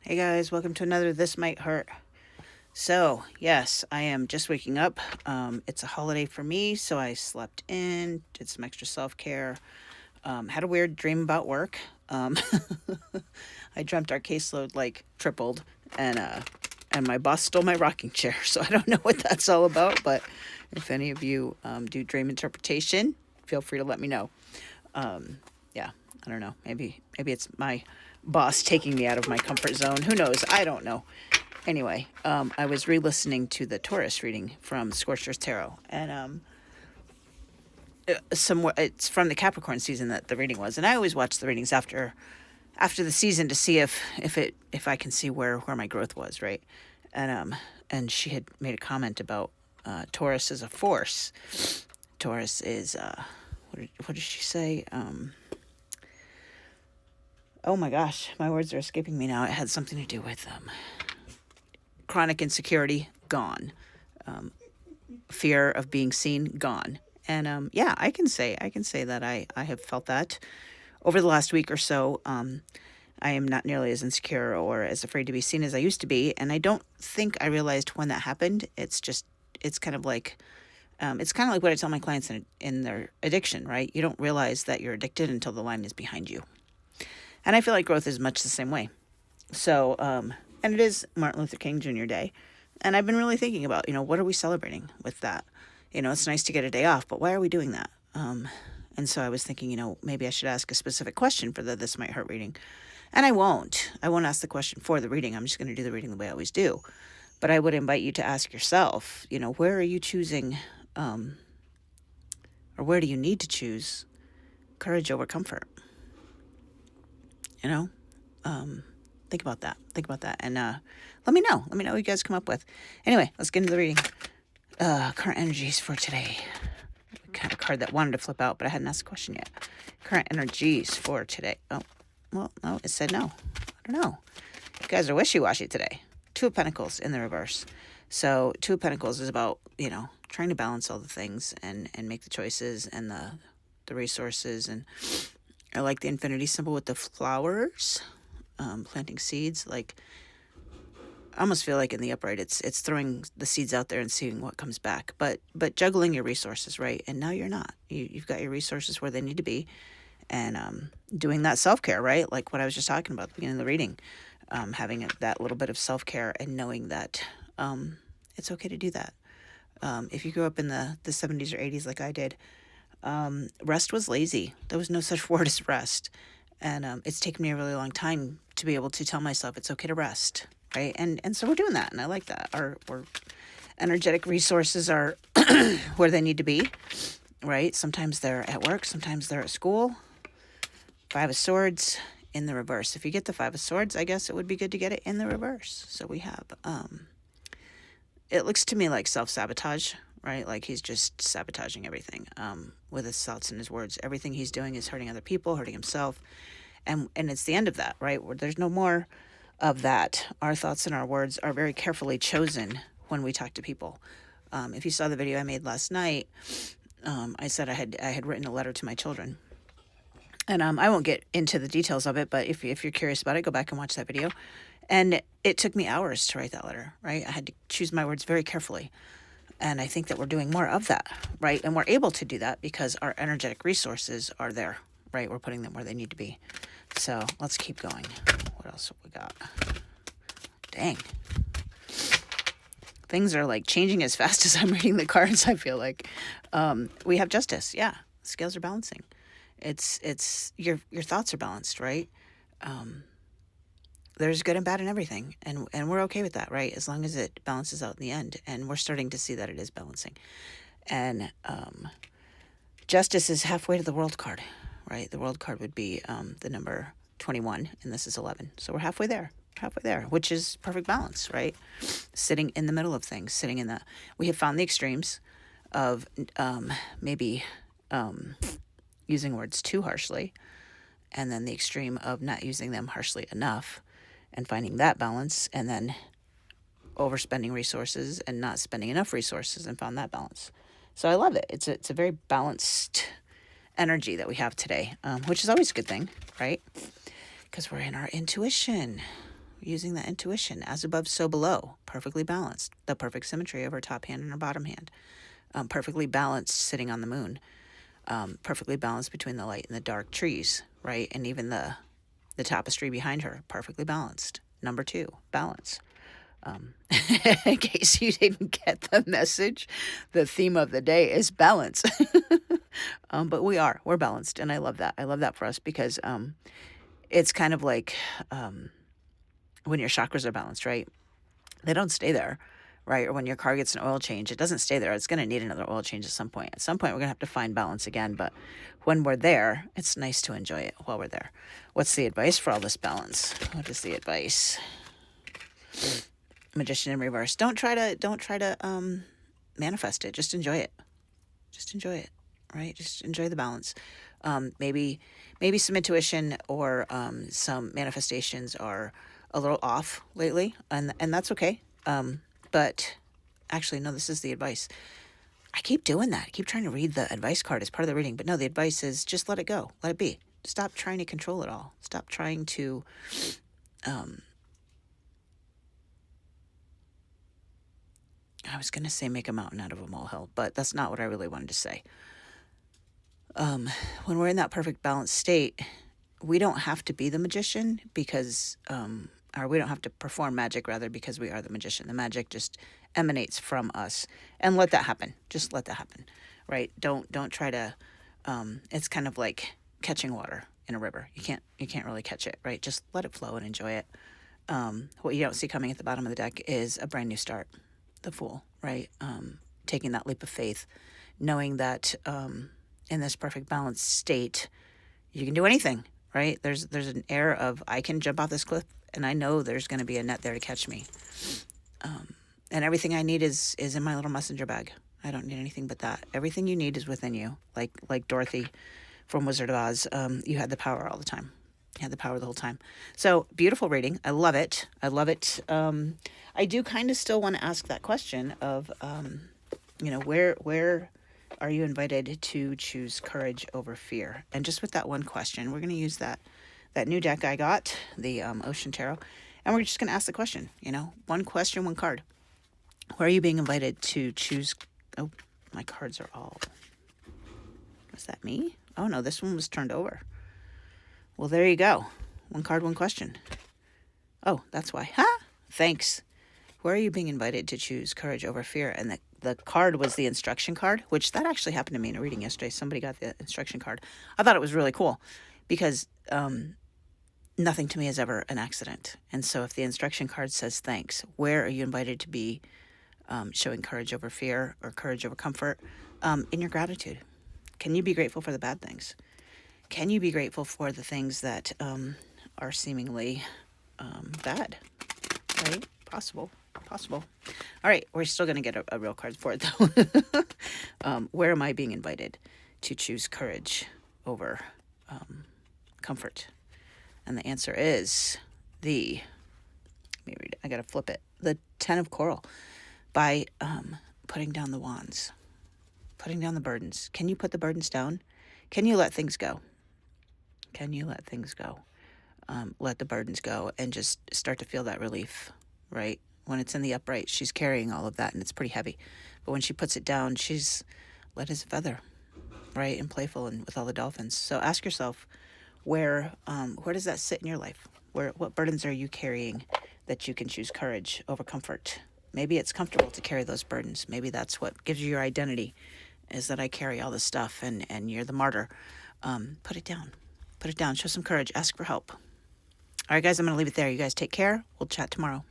Hey guys, welcome to another This Might Hurt. So, yes, I am just waking up. It's a holiday for me, so I slept in, did some extra self care, had a weird dream about work. Um, I dreamt our caseload like tripled, and my boss stole my rocking chair. So I don't know what that's all about, but if any of you do dream interpretation, feel free to let me know. Yeah, I don't know. Maybe it's my boss taking me out of my comfort zone. Who knows? I don't know. Anyway, I was re-listening to the Taurus reading from Scorched Earth Tarot, and somewhere it's from the Capricorn season that the reading was, and I always watch the readings after the season to see if I can see where my growth was, right? And she had made a comment about Taurus as a force. Taurus is what did she say? Oh my gosh, my words are escaping me now. It had something to do with chronic insecurity, gone. Fear of being seen, gone. And yeah, I can say that I have felt that over the last week or so. I am not nearly as insecure or as afraid to be seen as I used to be, and I don't think I realized when that happened. It's kind of like what I tell my clients in their addiction, right? You don't realize that you're addicted until the line is behind you. And I feel like growth is much the same way. So, and it is Martin Luther King Jr. Day. And I've been really thinking about, what are we celebrating with that? It's nice to get a day off, but why are we doing that? And so I was thinking, maybe I should ask a specific question for the This Might Hurt reading. And I won't ask the question for the reading. I'm just going to do the reading the way I always do. But I would invite you to ask yourself, where are you choosing, or where do you need to choose courage over comfort? Think about that. And let me know what you guys come up with. Anyway, let's get into the reading. Current energies for today. Kind of a card that wanted to flip out, but I hadn't asked a question yet. Current energies for today. Oh, well, no, it said no. I don't know. You guys are wishy-washy today. Two of Pentacles in the reverse. So Two of Pentacles is about, trying to balance all the things and make the choices and the resources. And I like the infinity symbol with the flowers, planting seeds. Like, I almost feel like in the upright, it's throwing the seeds out there and seeing what comes back, but juggling your resources, right? And now you're not. You've got your resources where they need to be, and doing that self-care, right? Like what I was just talking about at the beginning of the reading, having that little bit of self-care and knowing that it's okay to do that. If you grew up in the 70s or 80s like I did, rest was lazy. There was no such word as rest. And it's taken me a really long time to be able to tell myself it's okay to rest, right? And so we're doing that, and I like that. Our energetic resources are where they need to be, right? Sometimes they're at work, sometimes they're at school. Five of Swords in the reverse. If you get the Five of Swords, I guess it would be good to get it in the reverse. So we have, it looks to me like self-sabotage, right? Like he's just sabotaging everything with his thoughts and his words. Everything he's doing is hurting other people, hurting himself. And it's the end of that, right? Where there's no more of that. Our thoughts and our words are very carefully chosen when we talk to people. If you saw the video I made last night, I said I had written a letter to my children. And I won't get into the details of it, but if you're curious about it, go back and watch that video. And it took me hours to write that letter, right? I had to choose my words very carefully. And I think that we're doing more of that, right? And we're able to do that because our energetic resources are there, right? We're putting them where they need to be. So let's keep going. What else have we got? Dang. Things are like changing as fast as I'm reading the cards, I feel like. We have Justice. Yeah. Scales are balancing. It's your thoughts are balanced, right? There's good and bad in everything, and we're okay with that, right? As long as it balances out in the end, and we're starting to see that it is balancing. And Justice is halfway to the World card, right? The World card would be the number 21, and this is 11. So we're halfway there, which is perfect balance, right? Sitting in the middle of things, we have found the extremes of maybe using words too harshly, and then the extreme of not using them harshly enough, and finding that balance, and then overspending resources and not spending enough resources, and found that balance. So I love it. It's a very balanced energy that we have today, which is always a good thing, right? Because we're in our intuition. using that intuition. As above, so below. Perfectly balanced. The perfect symmetry of her top hand and her bottom hand. Perfectly balanced sitting on the moon. Perfectly balanced between the light and the dark trees, right? And even the tapestry behind her, perfectly balanced. Number 2, balance. In case you didn't get the message, the theme of the day is balance. But we're balanced, and I love that. I love that for us because it's kind of like when your chakras are balanced, right? They don't stay there, right? Or when your car gets an oil change, it doesn't stay there. It's going to need another oil change at some point. At some point, we're going to have to find balance again. But when we're there, it's nice to enjoy it while we're there. What's the advice for all this balance? What is the advice? Magician in reverse. Don't try to manifest it. Just enjoy it. Just enjoy it, right? Just enjoy the balance. Maybe some intuition or some manifestations are a little off lately, and that's okay. But actually, no, this is the advice. I keep doing that. I keep trying to read the advice card as part of the reading, but no, the advice is just let it go. Let it be. Stop trying to control it all. Stop trying to I was going to say make a mountain out of a molehill, but that's not what I really wanted to say. When we're in that perfect balanced state, we don't have to be the magician because, or we don't have to perform magic, rather, because we are the magician. The magic just emanates from us, and let that happen. Just let that happen, right? Don't try to. It's kind of like catching water in a river. You can't really catch it, right? Just let it flow and enjoy it. What you don't see coming at the bottom of the deck is a brand new start. The Fool, right? Taking that leap of faith, knowing that in this perfect balanced state, you can do anything, right? There's an air of, I can jump off this cliff and I know there's going to be a net there to catch me. And everything I need is in my little messenger bag. I don't need anything but that. Everything you need is within you. Like Dorothy from Wizard of Oz, you had the power all the time. You had the power the whole time. So beautiful reading. I love it. I love it. I do kind of still want to ask that question of, where are you invited to choose courage over fear? And just with that one question, we're going to use that new deck I got, the Ocean Tarot, and we're just going to ask the question, one question, one card. Where are you being invited to choose? Oh, my cards are all... Was that me? Oh, no, this one was turned over. Well, there you go. One card, one question. Oh, that's why. Thanks. Where are you being invited to choose courage over fear? And the card was the instruction card, which that actually happened to me in a reading yesterday. Somebody got the instruction card. I thought it was really cool because nothing to me is ever an accident. And so if the instruction card says thanks, where are you invited to be showing courage over fear or courage over comfort in your gratitude? Can you be grateful for the bad things? Can you be grateful for the things that are seemingly bad, right? Possible. All right, we're still going to get a real card for it, though. Where am I being invited to choose courage over comfort? And the answer is let me read it. I got to flip it. The 10 of Coral. By putting down the wands, putting down the burdens. Can you put the burdens down? Can you let things go? Can you let things go? Let the burdens go and just start to feel that relief, right? When it's in the upright, she's carrying all of that and it's pretty heavy. But when she puts it down, she's light as a feather, right? And playful and with all the dolphins. So ask yourself, where does that sit in your life? What burdens are you carrying that you can choose courage over comfort? Maybe it's comfortable to carry those burdens. Maybe that's what gives you your identity, is that I carry all this stuff and you're the martyr. Put it down. Put it down. Show some courage. Ask for help. All right, guys, I'm going to leave it there. You guys take care. We'll chat tomorrow.